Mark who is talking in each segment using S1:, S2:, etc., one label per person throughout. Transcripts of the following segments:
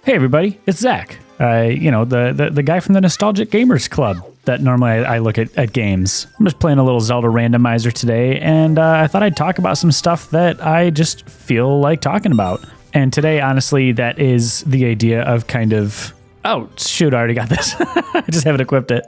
S1: Hey everybody, it's Zach. The guy from the Nostalgic Gamers Club that normally I look at games. I'm just playing a little Zelda randomizer today, and I thought I'd talk about some stuff that I just feel like talking about. And today, honestly, that is the idea of kind of... Oh, shoot, I already got this. I just haven't equipped it.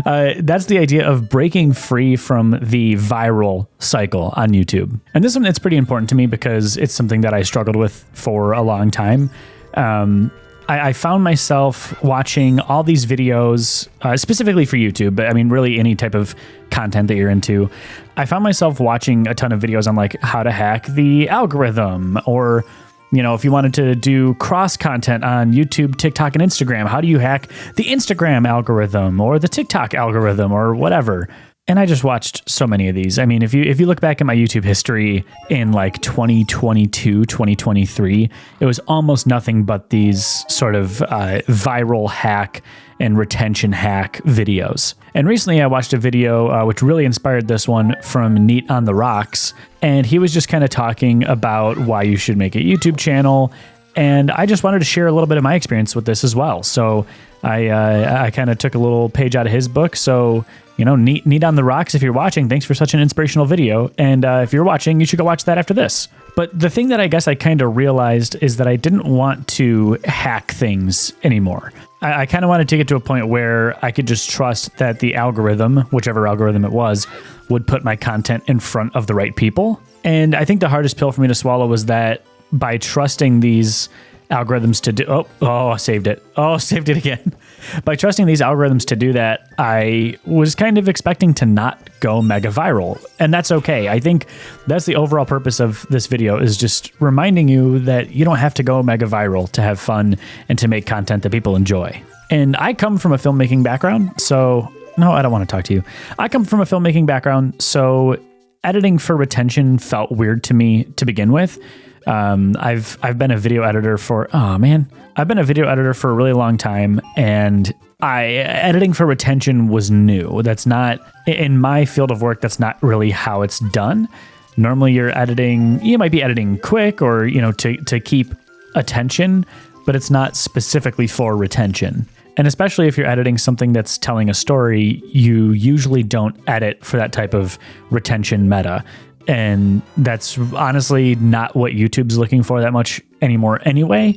S1: That's the idea of breaking free from the viral cycle on YouTube. And this one, it's pretty important to me because it's something that I struggled with for a long time. I found myself watching all these videos, specifically for YouTube, but I mean, really any type of content that you're into. I found myself watching a ton of videos on like how to hack the algorithm, or, you know, if you wanted to do cross content on YouTube, TikTok, and Instagram, how do you hack the Instagram algorithm or the TikTok algorithm or whatever? And I just watched so many of these. I mean, if you look back at my YouTube history in like 2022, 2023, it was almost nothing but these sort of viral hack and retention hack videos. And recently I watched a video which really inspired this one from Neat on the Rocks. And he was just kind of talking about why you should make a YouTube channel. And I just wanted to share a little bit of my experience with this as well. So I kind of took a little page out of his book. So, you know, Neat on the Rocks, if you're watching, thanks for such an inspirational video. And if you're watching, you should go watch that after this. But the thing that I guess I kind of realized is that I didn't want to hack things anymore. I kind of wanted to get to a point where I could just trust that the algorithm, whichever algorithm it was, would put my content in front of the right people. And I think the hardest pill for me to swallow was that by trusting these algorithms to do... I saved it. Saved it again. By trusting these algorithms to do that, I was kind of expecting to not go mega viral. And that's okay. I think that's the overall purpose of this video, is just reminding you that you don't have to go mega viral to have fun and to make content that people enjoy. And I come from a filmmaking background, so... No, I don't want to talk to you. I come from a filmmaking background, so editing for retention felt weird to me to begin with. I've been a video editor for, I've been a video editor for a really long time, and editing for retention was new. That's not, in my field of work, that's not really how it's done. Normally you might be editing quick or, you know, to keep attention, but it's not specifically for retention. And especially if you're editing something that's telling a story, you usually don't edit for that type of retention meta. And that's honestly not what YouTube's looking for that much anymore anyway.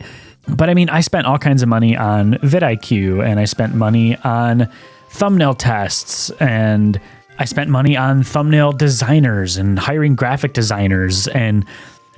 S1: But I mean, I spent all kinds of money on vidIQ, and I spent money on thumbnail tests, and I spent money on thumbnail designers and hiring graphic designers and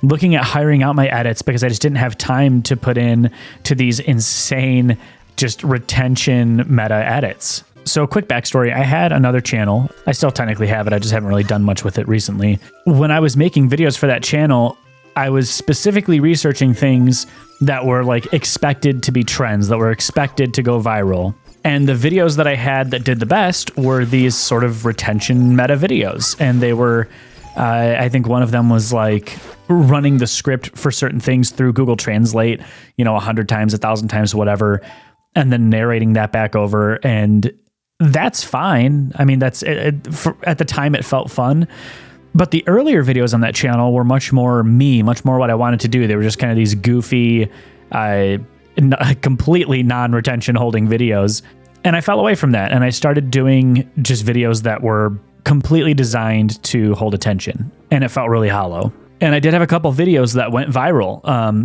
S1: looking at hiring out my edits because I just didn't have time to put in to these insane just retention meta edits. So quick backstory, I had another channel. I still technically have it. I just haven't really done much with it recently. When I was making videos for that channel, I was specifically researching things that were like expected to be trends, that were expected to go viral. And the videos that I had that did the best were these sort of retention meta videos. And they were, I think one of them was like running the script for certain things through Google Translate, 100 times, 1,000 times, whatever, and then narrating that back over. And that's fine. I mean, at the time it felt fun, but the earlier videos on that channel were much more me, much more what I wanted to do. They were just kind of these goofy, completely non-retention holding videos. And I fell away from that. And I started doing just videos that were completely designed to hold attention. And it felt really hollow. And I did have a couple videos that went viral,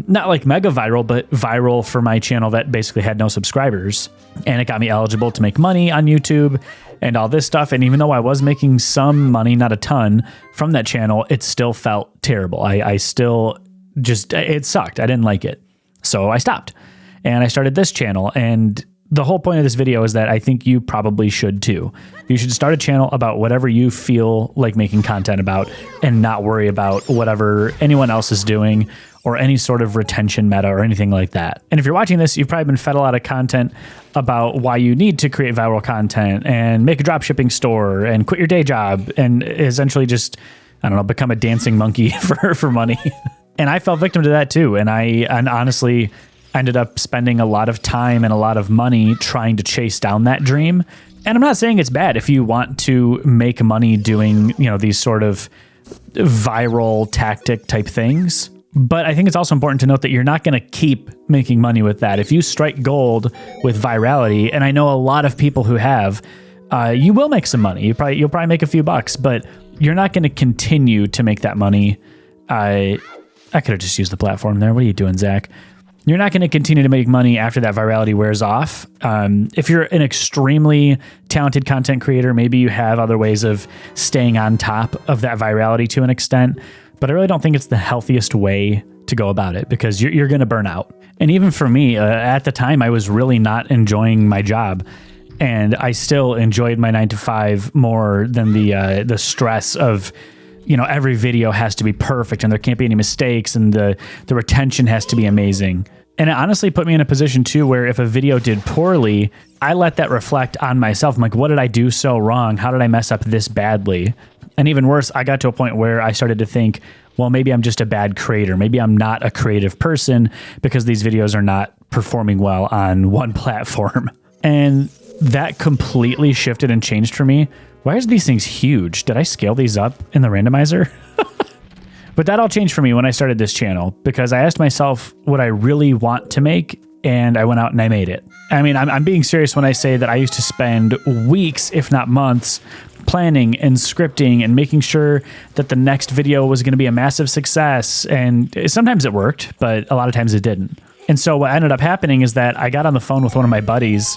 S1: not like mega viral, but viral for my channel that basically had no subscribers. And it got me eligible to make money on YouTube and all this stuff. And even though I was making some money, not a ton, from that channel, it still felt terrible. I still just, it sucked. I didn't like it. So I stopped and I started this channel. And the whole point of this video is that I think you probably should too. You should start a channel about whatever you feel like making content about and not worry about whatever anyone else is doing or any sort of retention meta or anything like that. And if you're watching this, you've probably been fed a lot of content about why you need to create viral content and make a dropshipping store and quit your day job and essentially just, become a dancing monkey for money. And I fell victim to that too. And honestly, I ended up spending a lot of time and a lot of money trying to chase down that dream. And I'm not saying it's bad if you want to make money doing, these sort of viral tactic type things. But I think it's also important to note that you're not going to keep making money with that. If you strike gold with virality, and I know a lot of people who have, you will make some money. You'll probably make a few bucks, but you're not going to continue to make that money. I could have just used the platform there. What are you doing, Zach? You're not going to continue to make money after that virality wears off. If you're an extremely talented content creator, maybe you have other ways of staying on top of that virality to an extent. But I really don't think it's the healthiest way to go about it, because you're going to burn out. And even for me, at the time, I was really not enjoying my job. And I still enjoyed my 9 to 5 more than the stress of, every video has to be perfect and there can't be any mistakes and the retention has to be amazing. And it honestly put me in a position too where if a video did poorly, I let that reflect on myself. I'm like, what did I do so wrong? How did I mess up this badly? And even worse, I got to a point where I started to think, well, maybe I'm just a bad creator. Maybe I'm not a creative person because these videos are not performing well on one platform. And that completely shifted and changed for me. Why are these things huge? Did I scale these up in the randomizer? But that all changed for me when I started this channel, because I asked myself what I really want to make, and I went out and I made it. I mean, I'm being serious when I say that I used to spend weeks, if not months, planning and scripting and making sure that the next video was going to be a massive success. And sometimes it worked, but a lot of times it didn't. And so what ended up happening is that I got on the phone with one of my buddies.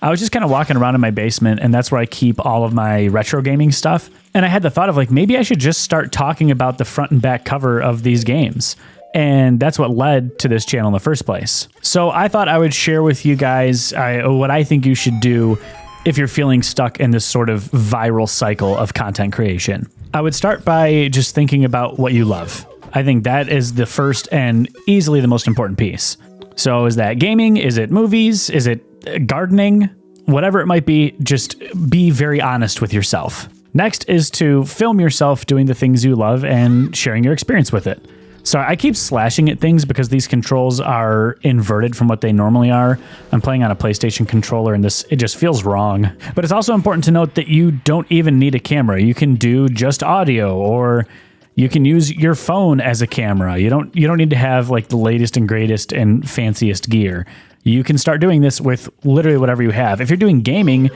S1: I was just kind of walking around in my basement, and that's where I keep all of my retro gaming stuff. And I had the thought of like, maybe I should just start talking about the front and back cover of these games. And that's what led to this channel in the first place. So I thought I would share with you guys what I think you should do if you're feeling stuck in this sort of viral cycle of content creation. I would start by just thinking about what you love. I think that is the first and easily the most important piece. So is that gaming? Is it movies? Is it gardening? Whatever it might be, just be very honest with yourself. Next is to film yourself doing the things you love and sharing your experience with it. So I keep slashing at things because these controls are inverted from what they normally are. I'm playing on a PlayStation controller and it just feels wrong. But it's also important to note that you don't even need a camera. You can do just audio, or you can use your phone as a camera. You don't need to have like the latest and greatest and fanciest gear. You can start doing this with literally whatever you have. If you're doing gaming,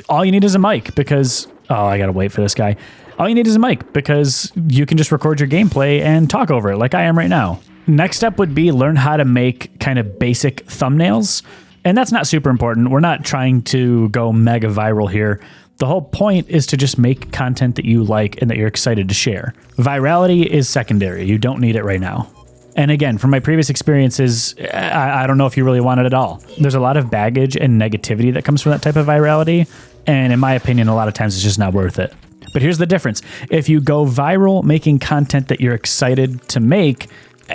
S1: all you need is a mic because, I gotta wait for this guy. All you need is a mic because you can just record your gameplay and talk over it like I am right now. Next step would be learn how to make kind of basic thumbnails. And that's not super important. We're not trying to go mega viral here. The whole point is to just make content that you like and that you're excited to share. Virality is secondary. You don't need it right now. And again, from my previous experiences, I don't know if you really want it at all. There's a lot of baggage and negativity that comes from that type of virality. And in my opinion, a lot of times it's just not worth it. But here's the difference. If you go viral making content that you're excited to make,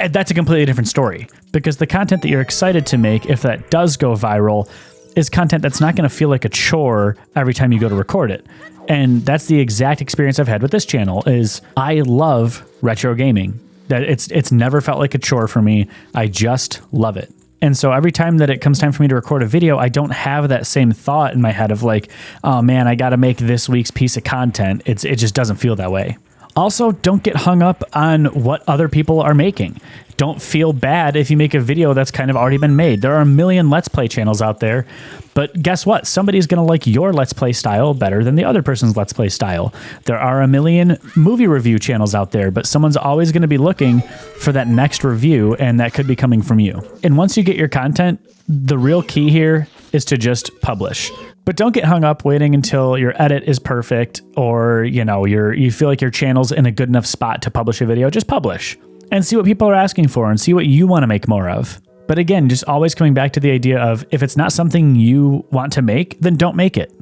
S1: that's a completely different story. Because the content that you're excited to make, if that does go viral, is content that's not going to feel like a chore every time you go to record it. And that's the exact experience I've had with this channel. Is I love retro gaming. That it's never felt like a chore for me. I just love it. And so every time that it comes time for me to record a video, I don't have that same thought in my head of like, oh man, I got to make this week's piece of content. It just doesn't feel that way. Also, don't get hung up on what other people are making. Don't feel bad if you make a video that's kind of already been made. There are a million Let's Play channels out there, but guess what? Somebody's going to like your Let's Play style better than the other person's Let's Play style. There are a million movie review channels out there, but someone's always going to be looking for that next review, and that could be coming from you. And once you get your content, the real key here is to just publish. But don't get hung up waiting until your edit is perfect, or you feel like your channel's in a good enough spot to publish a video. Just publish and see what people are asking for and see what you want to make more of. But again, just always coming back to the idea of if it's not something you want to make, then don't make it,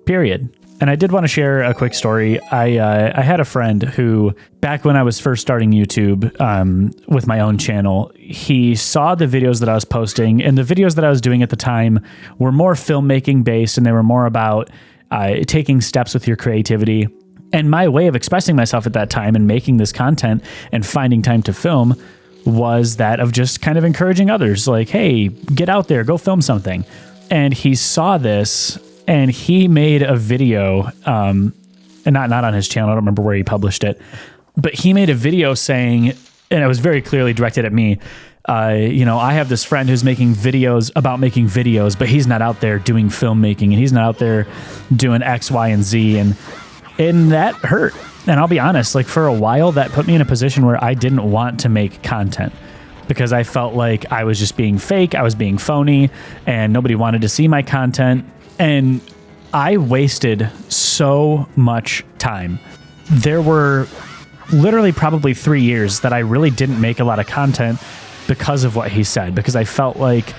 S1: period. And I did want to share a quick story. I had a friend who, back when I was first starting YouTube with my own channel, he saw the videos that I was posting, and the videos that I was doing at the time were more filmmaking based, and they were more about taking steps with your creativity. And my way of expressing myself at that time and making this content and finding time to film was that of just kind of encouraging others, like, hey, get out there, go film something. And he saw this, and he made a video, and not on his channel, I don't remember where he published it, but he made a video saying, and it was very clearly directed at me. You know, I have this friend who's making videos about making videos, but he's not out there doing filmmaking, and he's not out there doing X, Y, and Z, and that hurt. And I'll be honest, like for a while, that put me in a position where I didn't want to make content because I felt like I was just being fake, I was being phony, and nobody wanted to see my content. And I wasted so much time. There were literally probably 3 years that I really didn't make a lot of content because of what he said, because I felt like,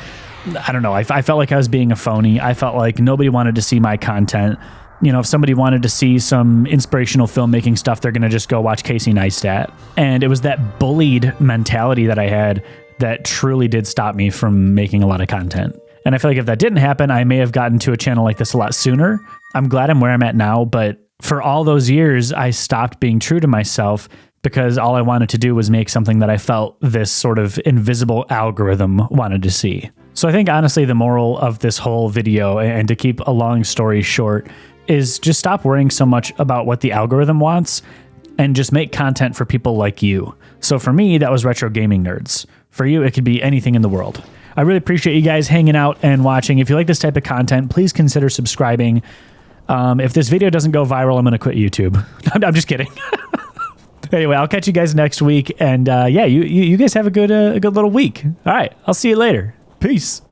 S1: I don't know, I felt like I was being a phony. I felt like nobody wanted to see my content. You know, if somebody wanted to see some inspirational filmmaking stuff, they're going to just go watch Casey Neistat. And it was that bullied mentality that I had that truly did stop me from making a lot of content. And I feel like if that didn't happen, I may have gotten to a channel like this a lot sooner. I'm glad I'm where I'm at now, but for all those years, I stopped being true to myself because all I wanted to do was make something that I felt this sort of invisible algorithm wanted to see. So I think honestly, the moral of this whole video, and to keep a long story short, is just stop worrying so much about what the algorithm wants and just make content for people like you. So for me, that was retro gaming nerds. For you, it could be anything in the world. I really appreciate you guys hanging out and watching. If you like this type of content, please consider subscribing. If this video doesn't go viral, I'm going to quit YouTube. I'm just kidding. Anyway, I'll catch you guys next week. And yeah, you guys have a good little week. All right, I'll see you later. Peace.